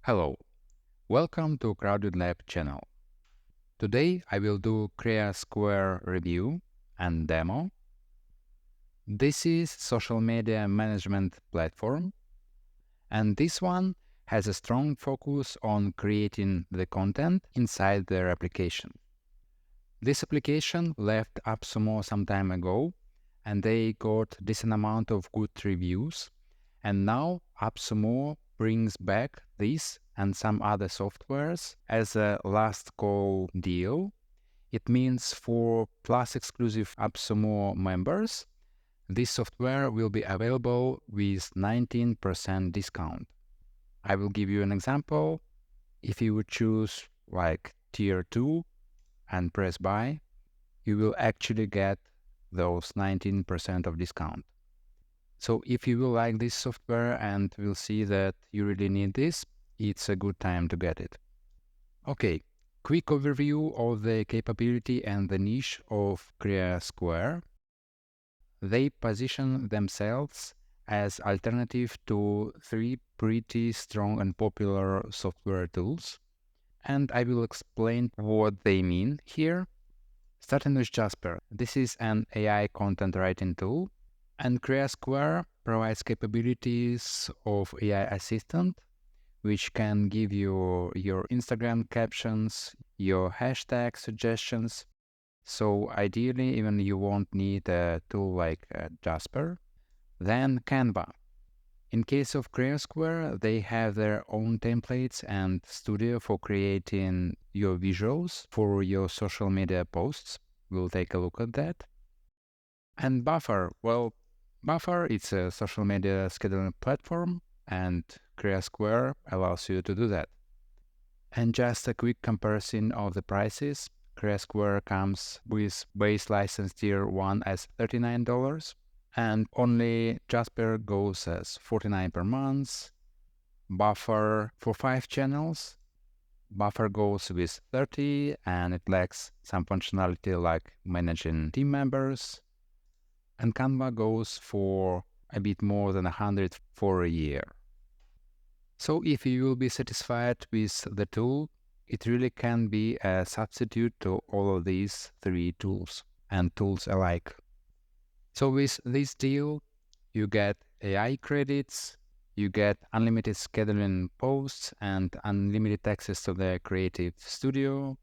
Hello, welcome to Crowded Lab channel. Today I will do Creasquare review and demo. This is social media management platform, and this one has a strong focus on creating the content inside their application. This application left AppSumo some time ago, and they got decent amount of good reviews, and now AppSumo brings back this and some other softwares as a last call deal. It means for Plus exclusive AppSumo members, this software will be available with 19% discount. I will give you an example. If you would choose like tier 2 and press buy, you will actually get those 19% of discount. So if you will like this software and will see that you really need this, it's a good time to get it. Okay, quick overview of the capability and the niche of Creasquare. They position themselves as alternative to three pretty strong and popular software tools. And I will explain what they mean here. Starting with Jasper. This is an AI content writing tool. And Creasquare provides capabilities of AI assistant, which can give you your Instagram captions, your hashtag suggestions. So ideally, even you won't need a tool like Jasper. Then Canva. In case of Creasquare, they have their own templates and studio for creating your visuals for your social media posts. We'll take a look at that. And Buffer. Well, Buffer, it's a social media scheduling platform, and Creasquare allows you to do that. And just a quick comparison of the prices. Creasquare comes with base license tier 1 as $39, and only Jasper goes as $49 per month. Buffer for 5 channels. Buffer goes with 30, and it lacks some functionality like managing team members. And Canva goes for a bit more than 100 for a year. So if you will be satisfied with the tool, it really can be a substitute to all of these three tools and tools alike. So with this deal, you get AI credits, you get unlimited scheduling posts and unlimited access to the creative studio,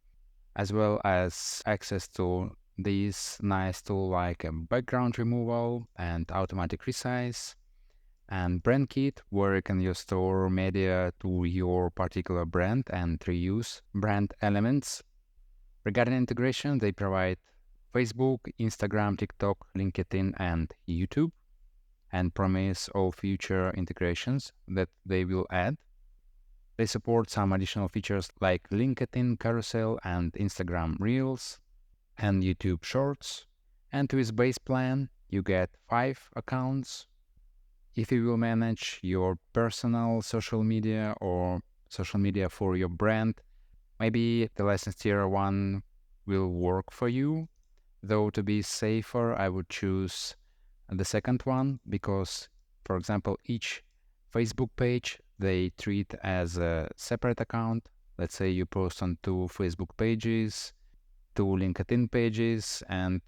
as well as access to these nice tools like background removal and automatic resize, and brand kit, where you can store media to your particular brand and reuse brand elements. Regarding integration, they provide Facebook, Instagram, TikTok, LinkedIn, and YouTube, and promise all future integrations that they will add. They support some additional features like LinkedIn Carousel and Instagram Reels and YouTube Shorts. And with base plan, you get 5 accounts. If you will manage your personal social media or social media for your brand, maybe the license tier 1 will work for you. Though to be safer, I would choose the second one because, for example, each Facebook page they treat as a separate account. Let's say you post on 2 Facebook pages, 2 LinkedIn pages, and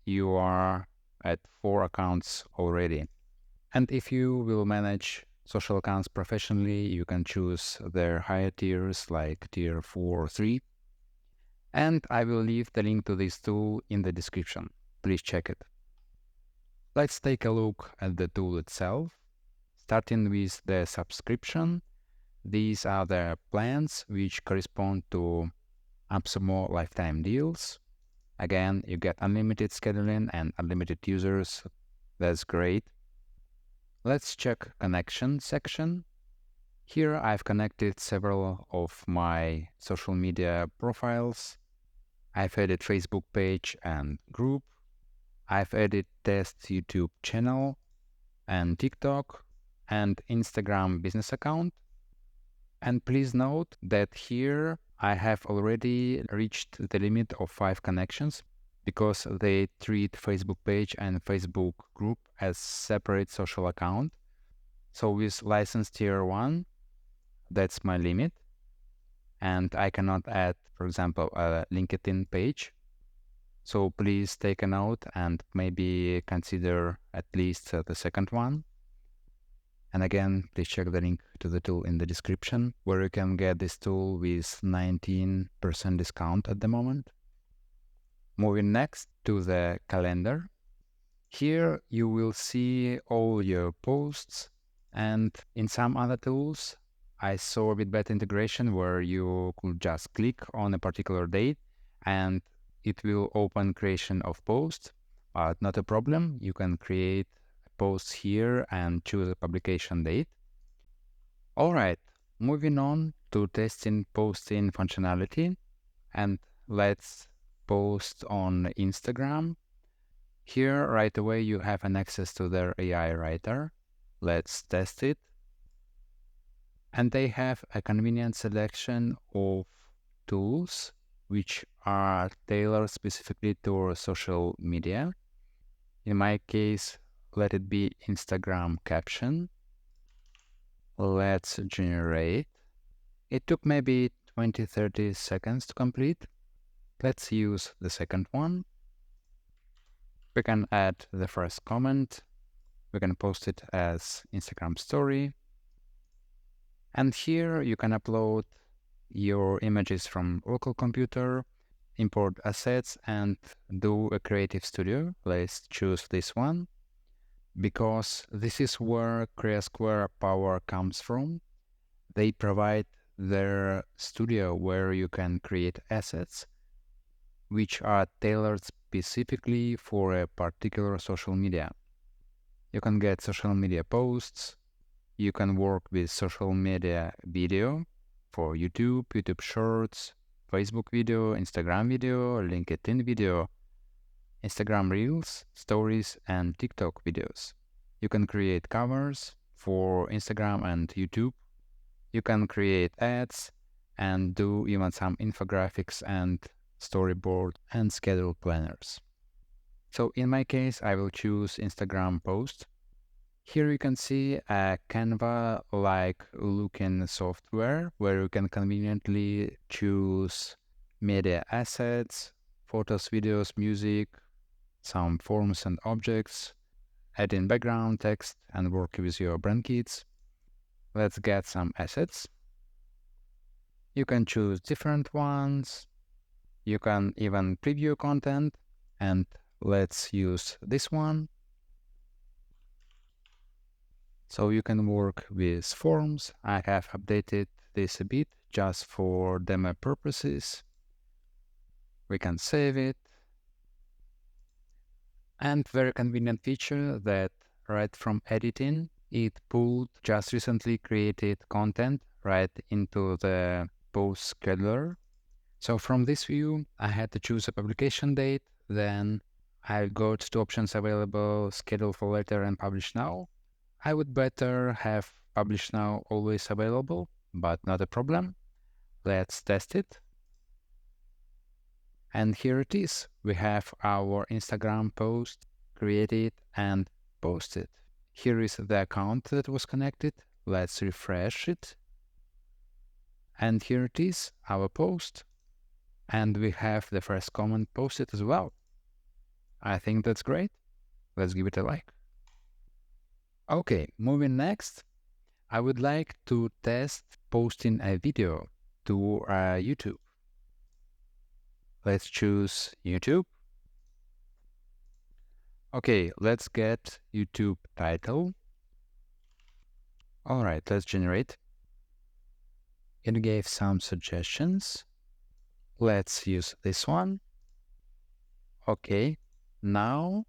you are at 4 accounts already. And if you will manage social accounts professionally, you can choose their higher tiers like tier 4 or 3. And I will leave the link to this tool in the description. Please check it. Let's take a look at the tool itself. Starting with the subscription, these are the plans which correspond to AppSumo lifetime deals. Again, you get unlimited scheduling and unlimited users. That's great. Let's check connection section. Here I've connected several of my social media profiles. I've added Facebook page and group. I've added test YouTube channel and TikTok and Instagram business account. And please note that here I have already reached the limit of 5 connections because they treat Facebook page and Facebook group as separate social account. So with license tier 1, That's my limit. And I cannot add, for example, a LinkedIn page. So please take a note and maybe consider at least the second one. And again, please check the link to the tool in the description, where you can get this tool with 19% discount at the moment. Moving next to the calendar. Here you will see all your posts, and in some other tools, I saw a bit better integration where you could just click on a particular date and it will open creation of posts, but not a problem. You can create posts here and choose a publication date. All right, moving on to testing posting functionality, and let's post on Instagram. Here, right away, you have an access to their AI writer. Let's test it. And they have a convenient selection of tools which are tailored specifically to social media. In my case, let it be Instagram caption. Let's generate. It took maybe 20-30 seconds to complete. Let's use the second one. We can add the first comment. We can post it as Instagram story. And here you can upload your images from local computer, import assets, and do a creative studio. Let's choose this one, because this is where Creasquare power comes from. They provide their studio where you can create assets which are tailored specifically for a particular social media. You can get social media posts. You can work with social media video for YouTube, YouTube Shorts, Facebook video, Instagram video, LinkedIn video, Instagram Reels, Stories, and TikTok videos. You can create covers for Instagram and YouTube. You can create ads and do even some infographics and storyboard and schedule planners. So in my case, I will choose Instagram post. Here you can see a Canva-like looking software where you can conveniently choose media assets, photos, videos, music, some forms and objects, add in background text, and work with your brand kits. Let's get some assets. You can choose different ones. You can even preview content, and let's use this one. So you can work with forms. I have updated this a bit just for demo purposes. We can save it. And very convenient feature that right from editing, it pulled just recently created content right into the post scheduler. So from this view, I had to choose a publication date. Then I got two options available, schedule for later and publish now. I would better have publish now always available, but not a problem. Let's test it. And here it is. We have our Instagram post created and posted. Here is the account that was connected. Let's refresh it. And here it is, our post. And we have the first comment posted as well. I think that's great. Let's give it a like. Okay, moving next. I would like to test posting a video to YouTube. Let's choose YouTube. Okay, let's get YouTube title. All right, let's generate. It gave some suggestions. Let's use this one. Okay, now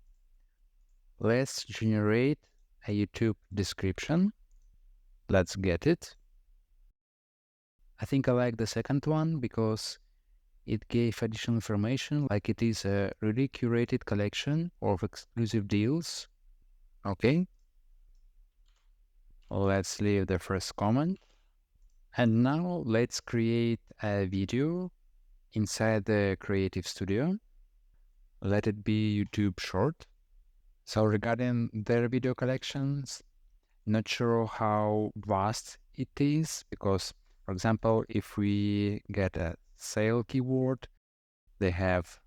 let's generate a YouTube description. Let's get it. I think I like the second one because it gave additional information, like it is a really curated collection of exclusive deals. Okay. Let's leave the first comment. And now let's create a video inside the Creative Studio. Let it be YouTube short. So regarding their video collections, not sure how vast it is, because, for example, if we get a sale keyword, they have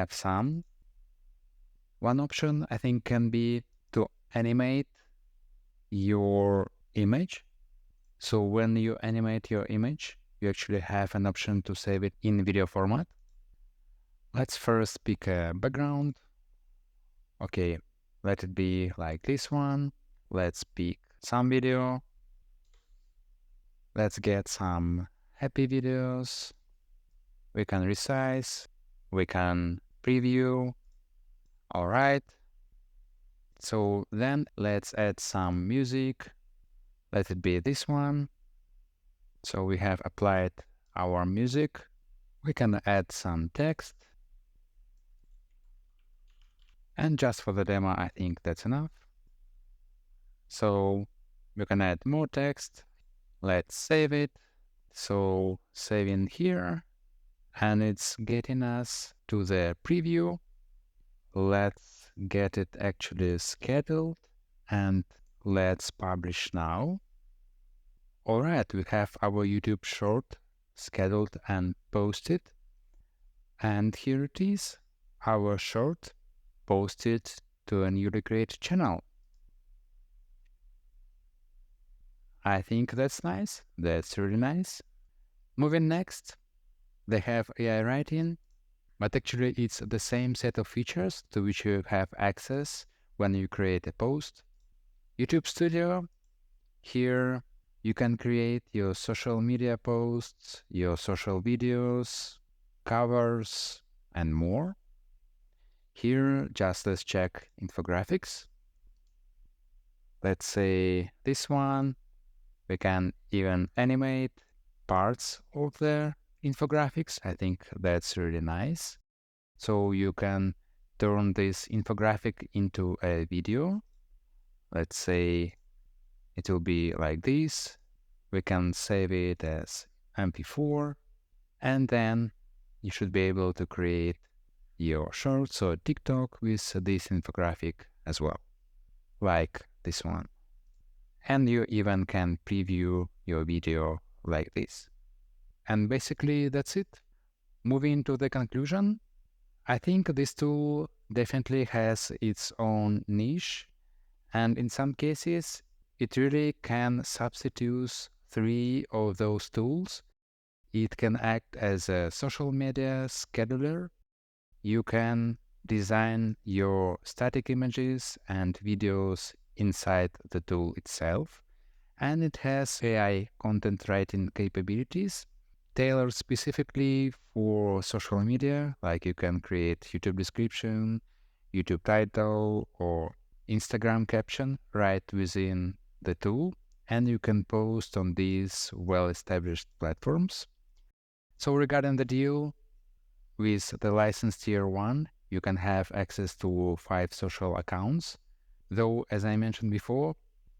some. One option I think can be to animate your image. So when you animate your image, you actually have an option to save it in video format. Let's first pick a background. Okay, let it be like this one. Let's pick some video. Let's get some happy videos. We can resize. We can preview. All right. So then let's add some music. Let it be this one. So we have applied our music. We can add some text. And just for the demo, I think that's enough. So we can add more text. Let's save it. So save in here. And it's getting us to the preview. Let's get it actually scheduled. And let's publish now. All right, we have our YouTube short scheduled and posted. And here it is, our short posted to a newly created channel. I think that's nice. That's really nice. Moving next, they have AI writing, but actually it's the same set of features to which you have access when you create a post. YouTube Studio, here you can create your social media posts, your social videos, covers, and more. Here, just let's check Infografics. Let's say this one. We can even animate parts of the infographics. I think that's really nice. So you can turn this infographic into a video. Let's say it will be like this. We can save it as MP4, and then you should be able to create your shorts or TikTok with this infographic as well, like this one. And you even can preview your video like this. And basically that's it. Moving to the conclusion, I think this tool definitely has its own niche, and in some cases it really can substitute 3 of those tools. It can act as a social media scheduler. You can design your static images and videos inside the tool itself, and it has AI content writing capabilities tailored specifically for social media, like you can create YouTube description, YouTube title, or Instagram caption right within the tool, and you can post on these well-established platforms. So regarding the deal, with the license tier 1, you can have access to 5 social accounts, though, as I mentioned before,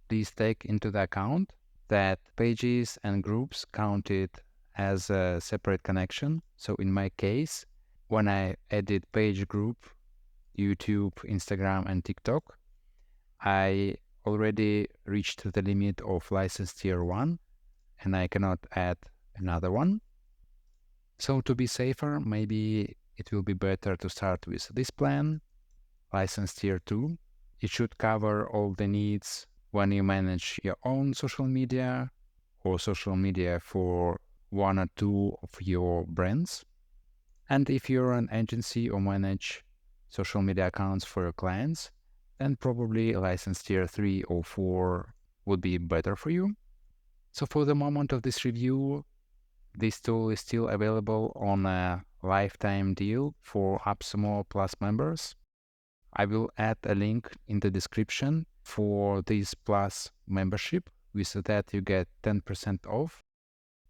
please take into the account that pages and groups counted as a separate connection. So in my case, when I added page group, YouTube, Instagram, and TikTok, I already reached the limit of license tier 1, and I cannot add another one. So to be safer, maybe it will be better to start with this plan, license tier 2. It should cover all the needs when you manage your own social media or social media for 1 or 2 of your brands. And if you're an agency or manage social media accounts for your clients, then probably license tier 3 or 4 would be better for you. So for the moment of this review, this tool is still available on a lifetime deal for AppSumo Plus members. I will add a link in the description for this Plus membership. With that, you get 10% off.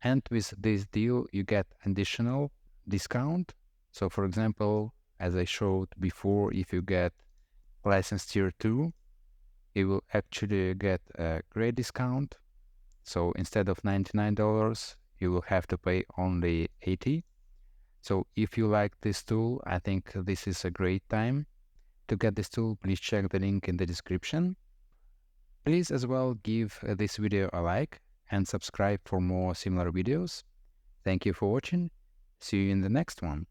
And with this deal, you get additional discount. So for example, as I showed before, if you get license tier 2, you will actually get a great discount. So instead of $99, you will have to pay only $80. So if you like this tool, I think this is a great time to get this tool. Please check the link in the description. Please as well give this video a like and subscribe for more similar videos. Thank you for watching. See you in the next one.